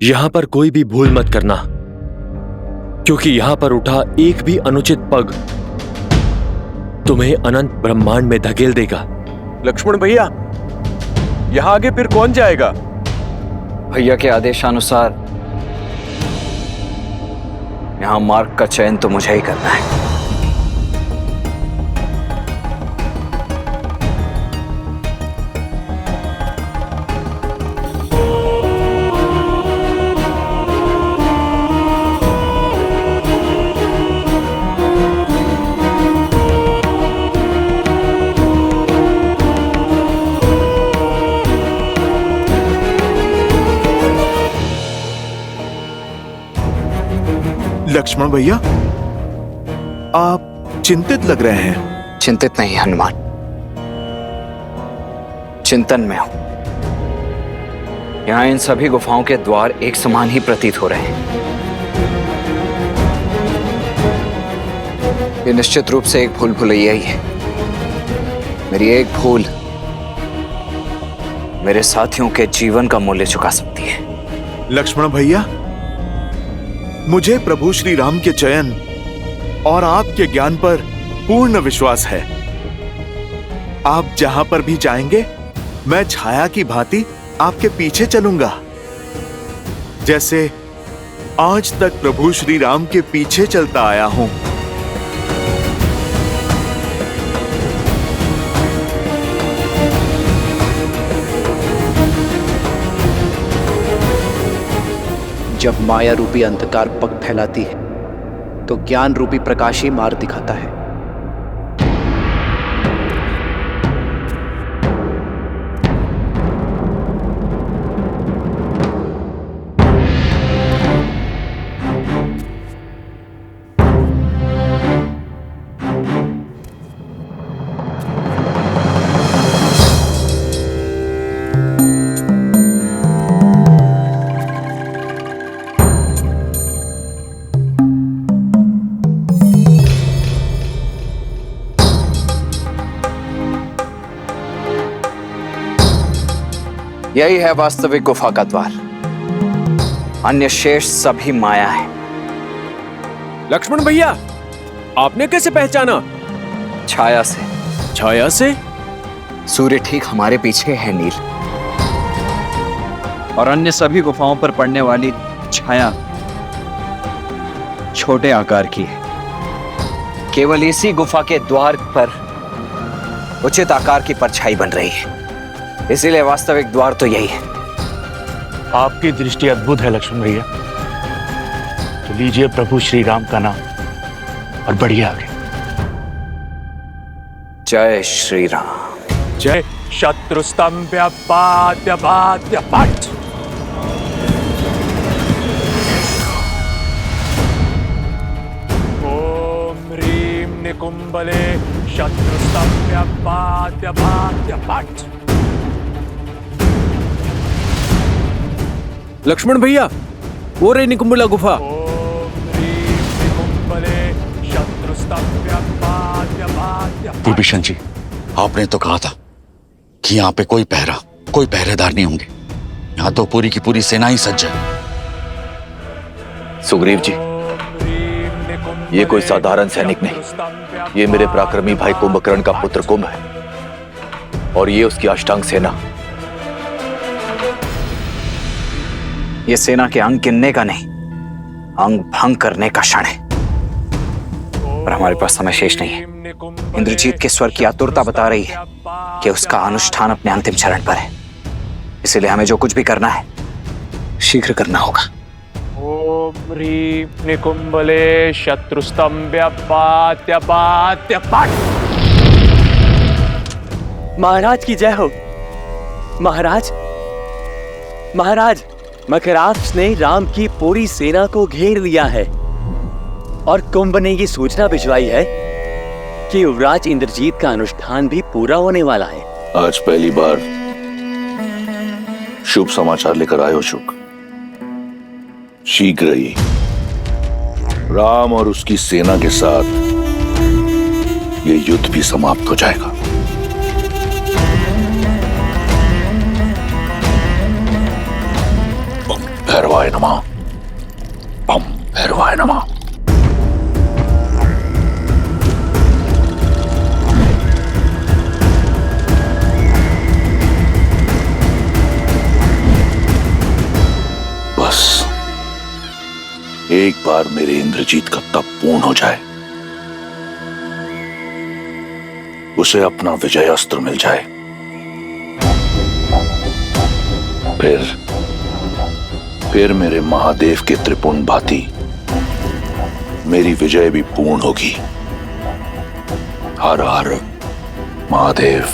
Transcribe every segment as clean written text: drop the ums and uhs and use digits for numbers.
यहां पर कोई भी भूल मत करना, क्योंकि यहां पर उठा एक भी अनुचित पग तुम्हें अनंत ब्रह्मांड में धकेल देगा। लक्ष्मण भैया, यहां आगे फिर कौन जाएगा? भैया के आदेशानुसार यहां मार्ग का चयन तो मुझे ही करना है। लक्ष्मण भैया, आप चिंतित लग रहे हैं। चिंतित नहीं हनुमान, चिंतन में हूं। यहां इन सभी गुफाओं के द्वार एक समान ही प्रतीत हो रहे हैं। ये निश्चित रूप से एक भूल भुलैया ही है। मेरी एक भूल मेरे साथियों के जीवन का मूल्य चुका सकती है। लक्ष्मण भैया, मुझे प्रभु श्री राम के चयन और आपके ज्ञान पर पूर्ण विश्वास है। आप जहां पर भी जाएंगे, मैं छाया की भांति आपके पीछे चलूंगा, जैसे आज तक प्रभु श्री राम के पीछे चलता आया हूं। जब माया रूपी अंधकार पग फैलाती है तो ज्ञान रूपी प्रकाश ही मार्ग दिखाता है। यही है वास्तविक गुफा का द्वार। अन्य शेष सभी माया है। लक्ष्मण भैया, आपने कैसे पहचाना? छाया से। छाया से? सूर्य ठीक हमारे पीछे है नील, और अन्य सभी गुफाओं पर पड़ने वाली छाया छोटे आकार की है। केवल इसी गुफा के द्वार पर उचित आकार की परछाई बन रही है, इसीलिए वास्तविक द्वार तो यही है। आपकी दृष्टि अद्भुत है लक्ष्मण भैया। तो लीजिए प्रभु श्री राम का नाम और बढ़िए आगे। जय श्री राम। जय शत्रु स्तंभ पाद्य पाद्य पट। ओम ह्रीं निकुंभले शत्रु स्तंभ पाद्य पाद्य पट। लक्ष्मण भैया, वो रही निकुंभला गुफा। विभीषण जी, आपने तो कहा था कि यहाँ पे कोई पहरेदार नहीं होंगे। यहाँ तो पूरी की पूरी सेना ही सज्ज है। सुग्रीव जी, ये कोई साधारण सैनिक नहीं, ये मेरे पराक्रमी भाई कुंभकर्ण का पुत्र कुंभ है, और ये उसकी अष्टांग सेना। ये सेना के अंग गिनने का नहीं, अंग भंग करने का क्षण है। और हमारे पास समय शेष नहीं है। इंद्रजीत के स्वर की आतुरता बता रही है कि उसका अनुष्ठान अपने अंतिम चरण पर है, इसलिए हमें जो कुछ भी करना है शीघ्र करना होगा। ओम ह्रीं निकुंभले शत्रु स्तंभ पाद्य पाद्य पट। महाराज की जय हो। महाराज, महाराज, मकराक्ष ने राम की पूरी सेना को घेर लिया है और कुंभ ने ये सूचना भिजवाई है कि युवराज इंद्रजीत का अनुष्ठान भी पूरा होने वाला है। आज पहली बार शुभ समाचार लेकर आए हो शुक। शीघ्र ही राम और उसकी सेना के साथ ये युद्ध भी समाप्त हो जाएगा। भैरवाय भैरवाय नमः। बम भैरवाय नमः। बस एक बार मेरे इंद्रजीत का तप पूर्ण हो जाए, उसे अपना विजय अस्त्र मिल जाए, फिर मेरे महादेव के त्रिपुंड भांति मेरी विजय भी पूर्ण होगी। हर हर महादेव।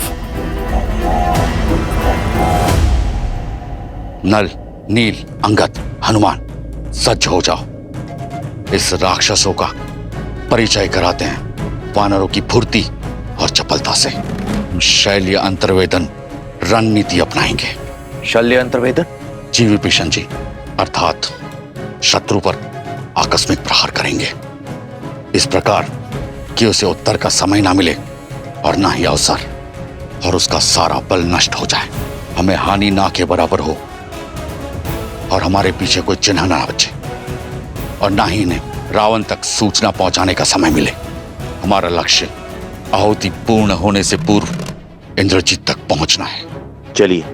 नल, नील, अंगद, हनुमान, सज्ज हो जाओ। इस राक्षसों का परिचय कराते हैं वानरों की फुर्ती और चपलता से। शैल्य अंतर्वेदन रणनीति अपनाएंगे। शल्य अंतर्वेदन? जी विभीषण जी, अर्थात शत्रु पर आकस्मिक प्रहार करेंगे, इस प्रकार कि उसे उत्तर का समय ना मिले और ना ही अवसर, और उसका सारा बल नष्ट हो जाए, हमें हानि ना के बराबर हो और हमारे पीछे कोई चिन्ह ना बचे, और ना ही इन्हें रावण तक सूचना पहुंचाने का समय मिले। हमारा लक्ष्य आहुति पूर्ण होने से पूर्व इंद्रजीत तक पहुंचना है। चलिए।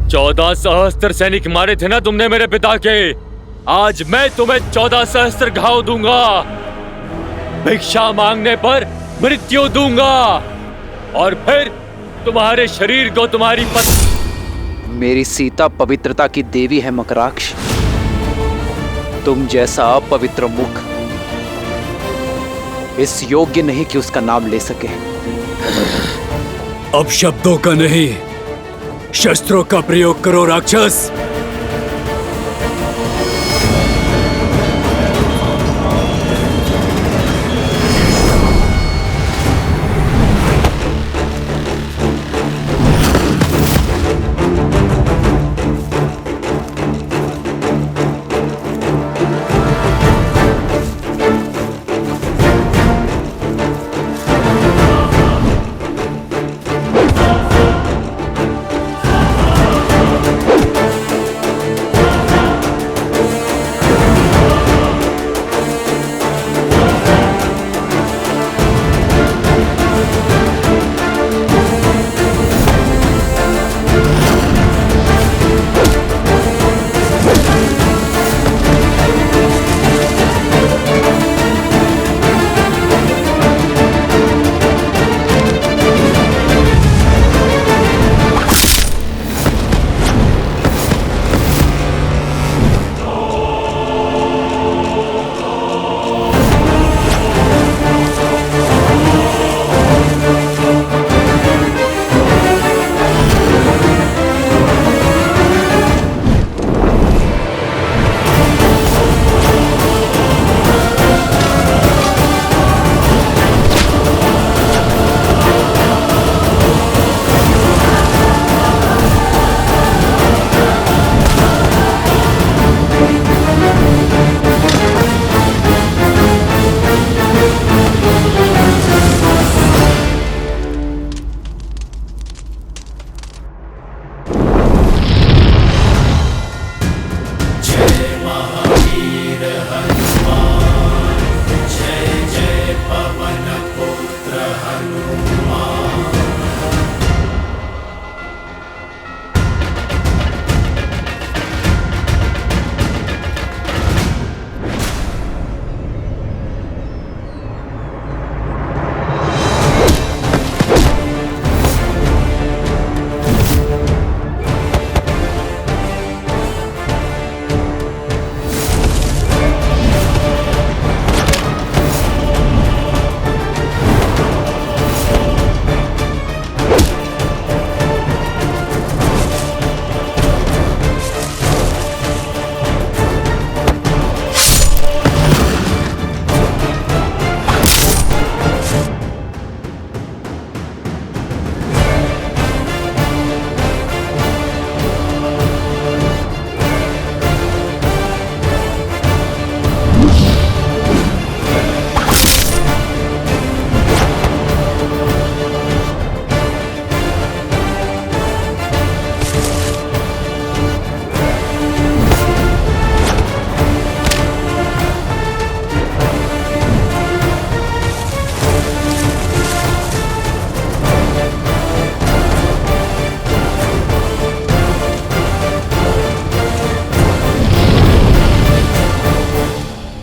चौदह सहस्त्र सैनिक मारे थे ना तुमने मेरे पिता के। आज मैं तुम्हें 14 सहस्त्र घाव दूंगा। भिक्षा मांगने पर मृत्यु दूंगा, और फिर तुम्हारे शरीर को तुम्हारी पत्नी। मेरी सीता पवित्रता की देवी है मकराक्ष। तुम जैसा अपवित्र मुख इस योग्य नहीं कि उसका नाम ले सके। अब शब्दों का नहीं, शस्त्रों का प्रयोग करो राक्षस।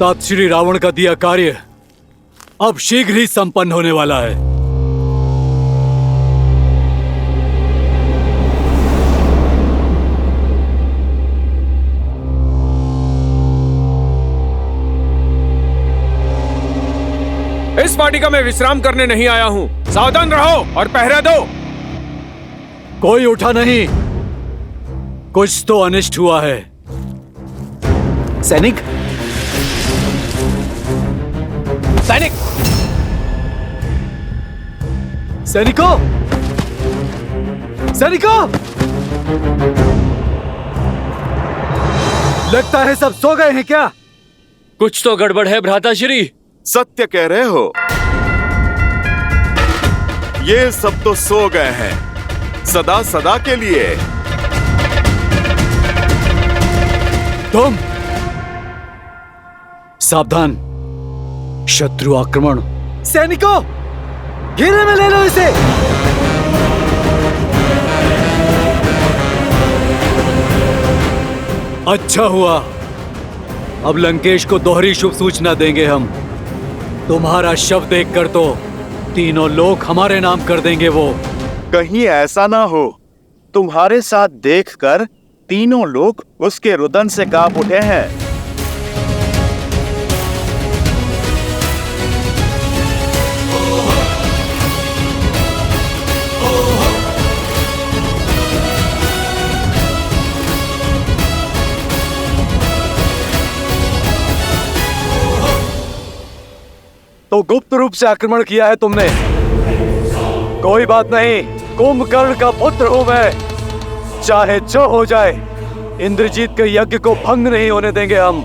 तात श्री रावण का दिया कार्य अब शीघ्र ही संपन्न होने वाला है। इस वाटिका में विश्राम करने नहीं आया हूं। सावधान रहो और पहरा दो। कोई उठा नहीं, कुछ तो अनिष्ट हुआ है। सैनिक, सैनिक, सैनिकों, सैनिकों! लगता है सब सो गए हैं क्या? कुछ तो गड़बड़ है भ्राताश्री। सत्य कह रहे हो, ये सब तो सो गए हैं सदा सदा के लिए। तुम सावधान, शत्रु आक्रमण। सैनिकों, घेरे में ले लो इसे। अच्छा हुआ, अब लंकेश को दोहरी शुभ सूचना देंगे हम। तुम्हारा शव देखकर तो तीनों लोग हमारे नाम कर देंगे। वो कहीं ऐसा ना हो तुम्हारे साथ देखकर तीनों लोग उसके रुदन से कांप उठे हैं। तो गुप्त रूप से आक्रमण किया है तुमने। कोई बात नहीं, कुंभकर्ण का पुत्र हूं मैं। चाहे जो हो जाए, इंद्रजीत के यज्ञ को भंग नहीं होने देंगे हम,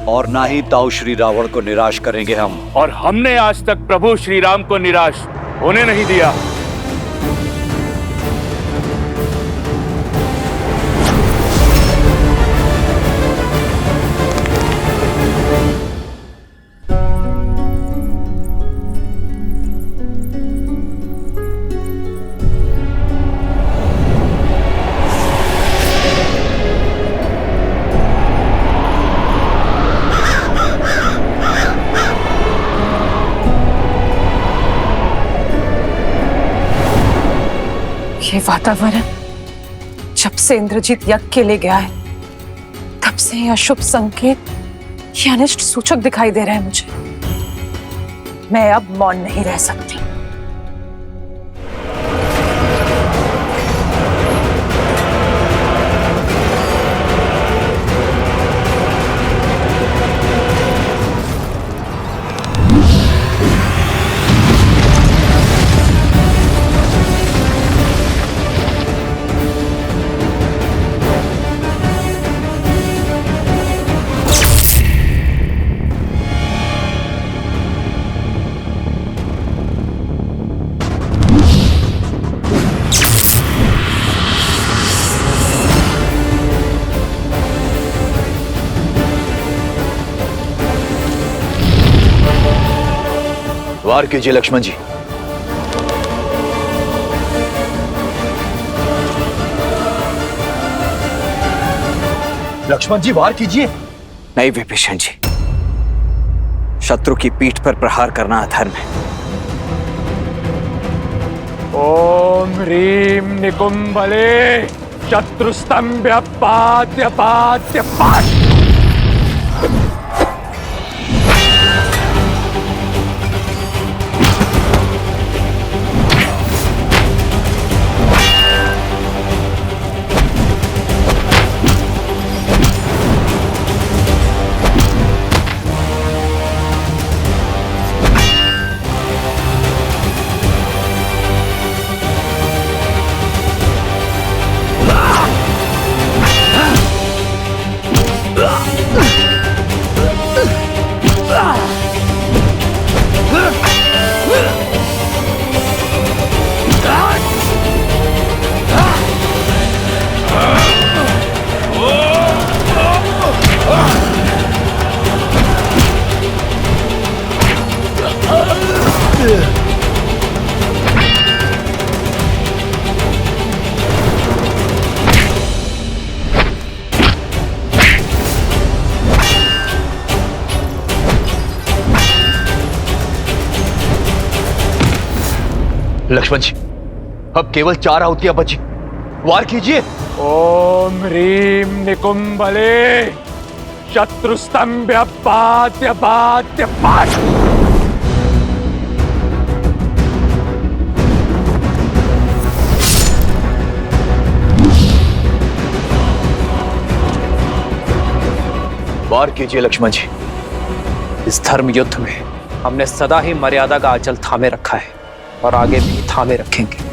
और ना ही ताऊ श्री रावण को निराश करेंगे हम। और हमने आज तक प्रभु श्री राम को निराश होने नहीं दिया। ये वातावरण जब से इंद्रजीत यज्ञ के लिए गया है, तब से ये अशुभ संकेत, ये अनिष्ट सूचक दिखाई दे रहे हैं मुझे। मैं अब मौन नहीं रह सकती। वार कीजिए लक्ष्मण जी। लक्ष्मण जी, वार कीजिए। नहीं विभीषण जी, शत्रु की पीठ पर प्रहार करना अधर्म है। ओम ह्रीम निकुंभले शत्रुस्तंभ्य पात्य पात्य पात्। लक्ष्मण जी, अब केवल 4 आहुतियां बची, वार कीजिए। ओम ह्रीम निकुंभले शत्रुस्तंभ्य पात्य पात्य पाठ। वार कीजिए लक्ष्मण जी। इस धर्म युद्ध में हमने सदा ही मर्यादा का आंचल थामे रखा है और आगे भी थामे रखेंगे।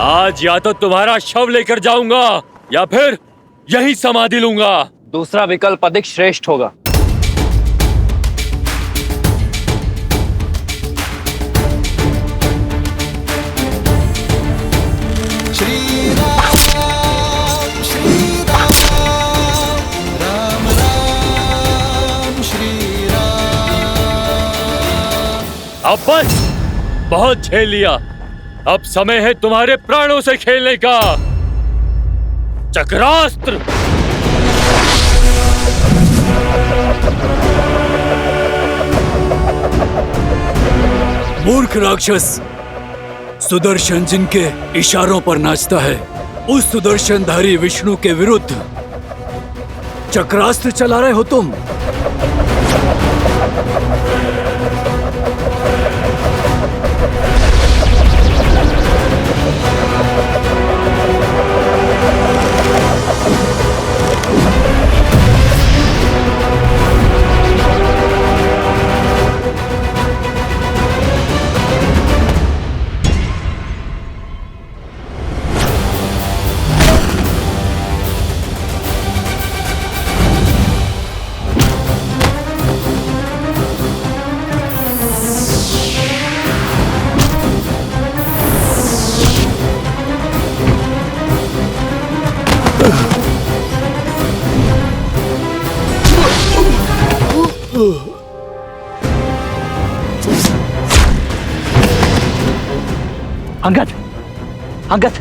आज या तो तुम्हारा शव लेकर जाऊंगा या फिर यही समाधि लूंगा। दूसरा विकल्प अधिक श्रेष्ठ होगा। अब बस, बहुत झेल लिया। अब समय है तुम्हारे प्राणों से खेलने का। चक्रास्त्र। मूर्ख राक्षस, सुदर्शन जिनके इशारों पर नाचता है, उस सुदर्शनधारी विष्णु के विरुद्ध चक्रास्त्र चला रहे हो तुम। अंगद, अंगद,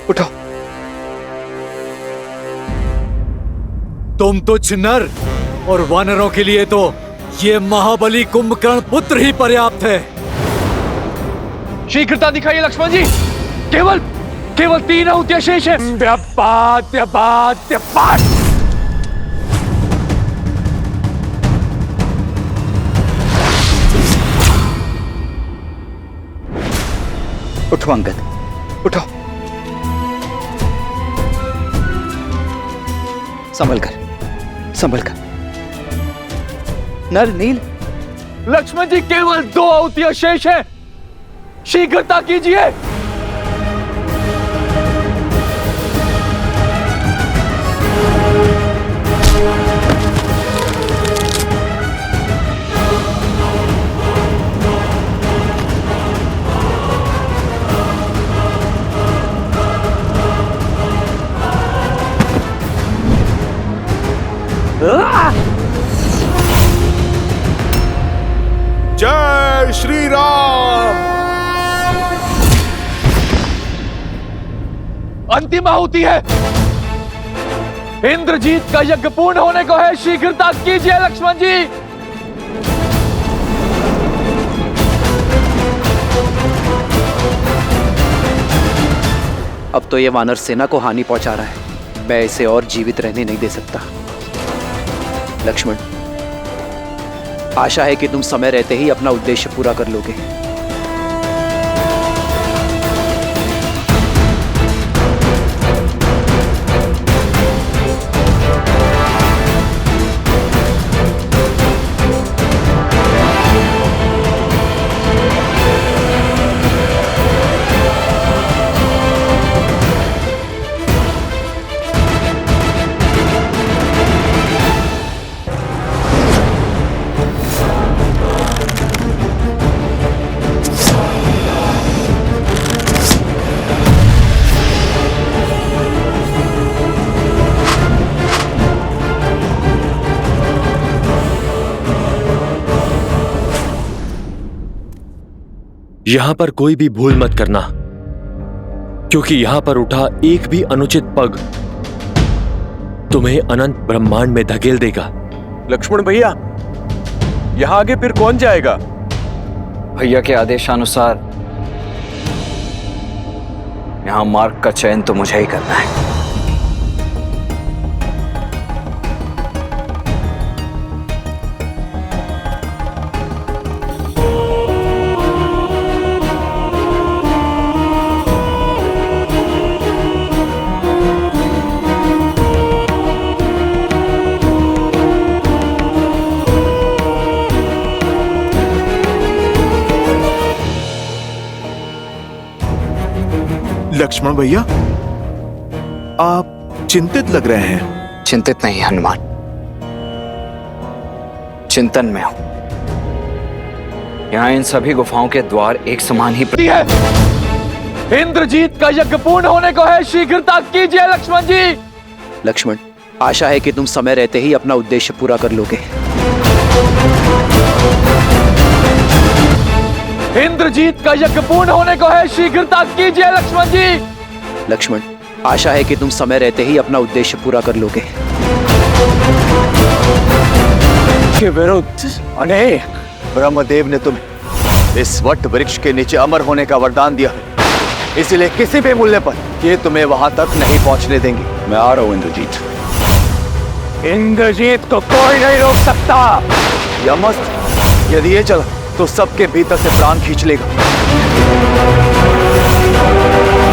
उठो। तुम तुच्छ नर और वानरों के लिए तो ये महाबली कुंभकर्ण पुत्र ही पर्याप्त है। शीघ्रता दिखाइए लक्ष्मण जी। केवल 3 आहुतियां शेष है। पात्य पात्य पाठ। उठो अंगद, उठो। संभल कर, संभल कर। नल नील। लक्ष्मण जी, केवल 2 आहुतियां शेष है, शीघ्रता कीजिए। जय श्री राम। अंतिम आहुति है। इंद्रजीत का यज्ञ पूर्ण होने को है, शीघ्रता कीजिए लक्ष्मण जी। अब तो ये वानर सेना को हानि पहुंचा रहा है। मैं इसे और जीवित रहने नहीं दे सकता। लक्ष्मण, आशा है कि तुम समय रहते ही अपना उद्देश्य पूरा कर लोगे। यहां पर कोई भी भूल मत करना, क्योंकि यहां पर उठा एक भी अनुचित पग तुम्हें अनंत ब्रह्मांड में धकेल देगा। लक्ष्मण भैया, यहां आगे फिर कौन जाएगा? भैया के आदेशानुसार यहां मार्ग का चयन तो मुझे ही करना है। लक्ष्मण भैया, आप चिंतित लग रहे हैं। चिंतित नहीं हनुमान, चिंतन में हूं। यहां इन सभी गुफाओं के द्वार एक समान ही है। इंद्रजीत का यज्ञ पूर्ण होने को है, शीघ्रता कीजिए लक्ष्मण जी। लक्ष्मण, आशा है कि तुम समय रहते ही अपना उद्देश्य पूरा कर लोगे। इंद्रजीत का यज्ञ पूर्ण होने को है, शीघ्रता कीजिए लक्ष्मण जी। लक्ष्मण, आशा है कि तुम समय रहते ही अपना उद्देश्य पूरा कर लोगे। के विरुद्ध अनेक ब्रह्मदेव ने तुम्हें इस वट वृक्ष के नीचे अमर होने का वरदान दिया है, इसलिए किसी भी मूल्य पर ये तुम्हें वहां तक नहीं पहुंचने देंगे। मैं आ रहा हूं इंद्रजीत। इंद्रजीत को कोई नहीं रोक सकता। यमस्त यदि ये चला तो सबके भीतर से प्राण खींच लेगा।